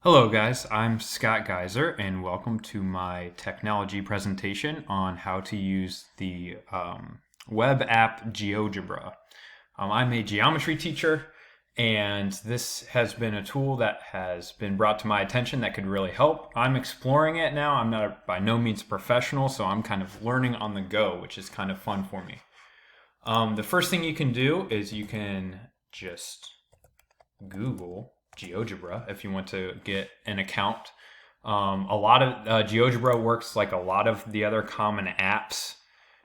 Hello guys, I'm Scott Geyser and welcome to my technology presentation on how to use the web app Geogebra. I'm a geometry teacher and this has been a tool that has been brought to my attention that could really help. I'm exploring it now. I'm not by no means a professional, so I'm kind of learning on the go, which is kind of fun for me. The first thing you can do is you can just Google Geogebra if you want to get an account. A lot of Geogebra works like a lot of the other common apps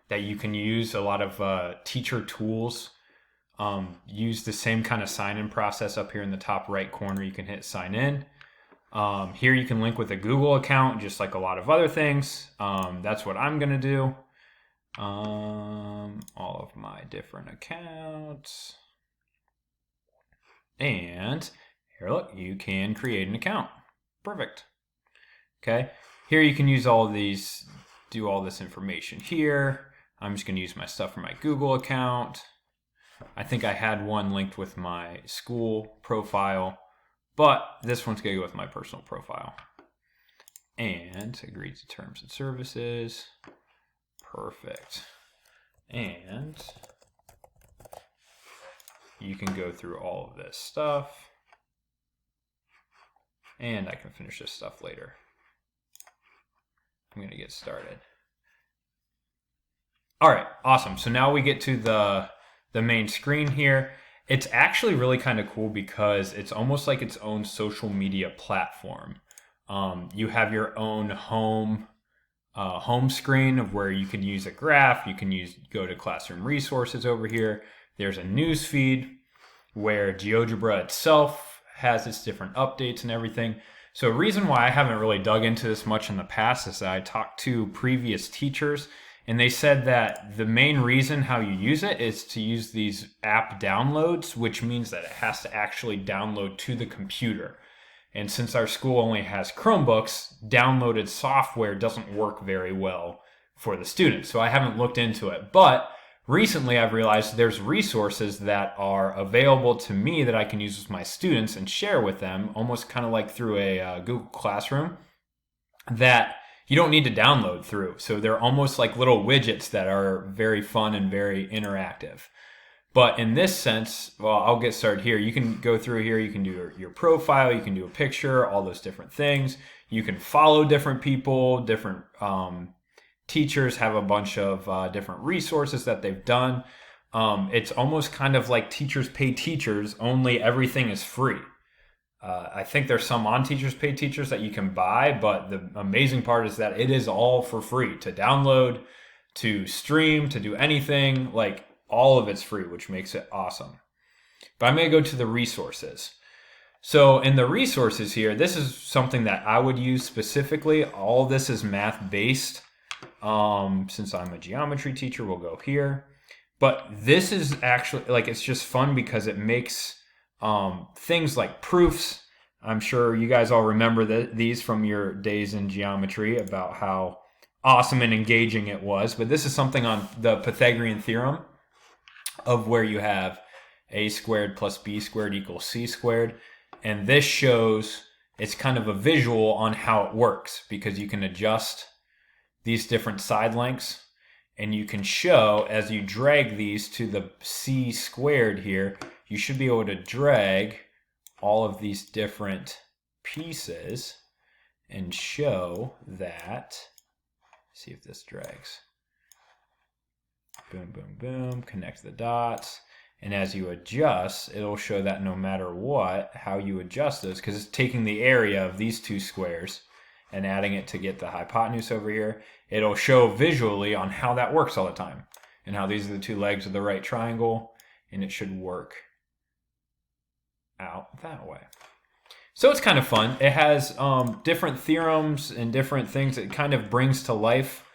that you can use. A lot of teacher tools use the same kind of sign-in process. Up here in the top right corner, you can hit sign in. Here you can link with a Google account, just like a lot of other things. That's what I'm going to do. All of my different accounts. And here, look, you can create an account. Perfect. Okay. Here you can use all of these, do all this information here. I'm just going to use my stuff from my Google account. I think I had one linked with my school profile, but this one's going to go with my personal profile. And agree to terms and services. Perfect. And you can go through all of this stuff. And I can finish this stuff later. I'm going to get started. All right, awesome. So now we get to the main screen here. It's actually really kind of cool because it's almost like its own social media platform. You have your own home screen of where you can use a graph. You can go to classroom resources over here. There's a news feed where Geogebra itself has its different updates and everything. So a reason why I haven't really dug into this much in the past is that I talked to previous teachers and they said that the main reason how you use it is to use these app downloads, which means that it has to actually download to the computer. And since our school only has Chromebooks, downloaded software doesn't work very well for the students. So I haven't looked into it. But recently I've realized there's resources that are available to me that I can use with my students and share with them, almost kind of like through a Google Classroom, that you don't need to download through. So they're almost like little widgets that are very fun and very interactive. But in this sense, well, I'll get started here. You can go through here. You can do your profile. You can do a picture, all those different things. You can follow different people. Different teachers have a bunch of different resources that they've done. It's almost kind of like Teachers Pay Teachers, only everything is free. I think there's some on Teachers Pay Teachers that you can buy, but the amazing part is that it is all for free to download, to stream, to do anything. Like, all of it's free, which makes it awesome. But I'm going to go to the resources. So in the resources here, this is something that I would use specifically. All this is math-based. Since I'm a geometry teacher, we'll go here. But this is actually, like, it's just fun because it makes things like proofs. I'm sure you guys all remember these from your days in geometry about how awesome and engaging it was. But this is something on the Pythagorean theorem of where you have a squared plus b squared equals c squared. And this shows, it's kind of a visual on how it works because you can adjust these different side lengths and you can show as you drag these to the c squared here, you should be able to drag all of these different pieces and show that, see if this drags. Boom, boom, boom, connect the dots. And as you adjust, it'll show that no matter what, how you adjust those, because it's taking the area of these two squares and adding it to get the hypotenuse over here. It'll show visually on how that works all the time and how these are the two legs of the right triangle, and it should work out that way. So it's kind of fun. It has different theorems and different things. It kind of brings to life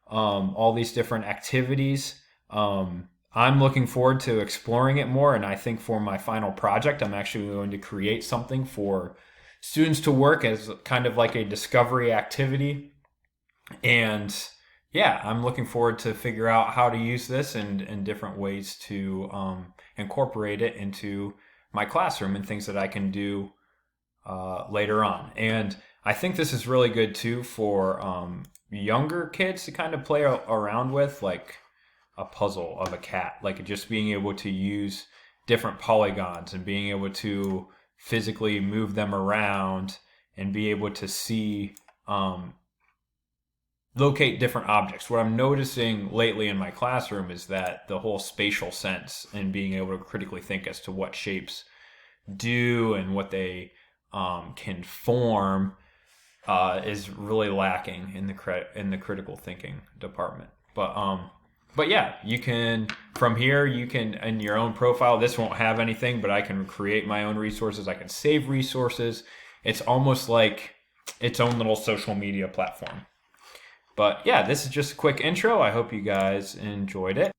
all these different activities. I'm looking forward to exploring it more, and I think for my final project, I'm actually going to create something for students to work as kind of like a discovery activity. And yeah, I'm looking forward to figure out how to use this and different ways to incorporate it into my classroom and things that I can do later on. And I think this is really good too for younger kids to kind of play around with, like a puzzle of a cat, like just being able to use different polygons and being able to physically move them around and be able to see, locate different objects. What I'm noticing lately in my classroom is that the whole spatial sense and being able to critically think as to what shapes do and what they can form is really lacking in the critical thinking department. But yeah, you can, from here, you can, in your own profile, this won't have anything, but I can create my own resources. I can save resources. It's almost like its own little social media platform. But yeah, this is just a quick intro. I hope you guys enjoyed it.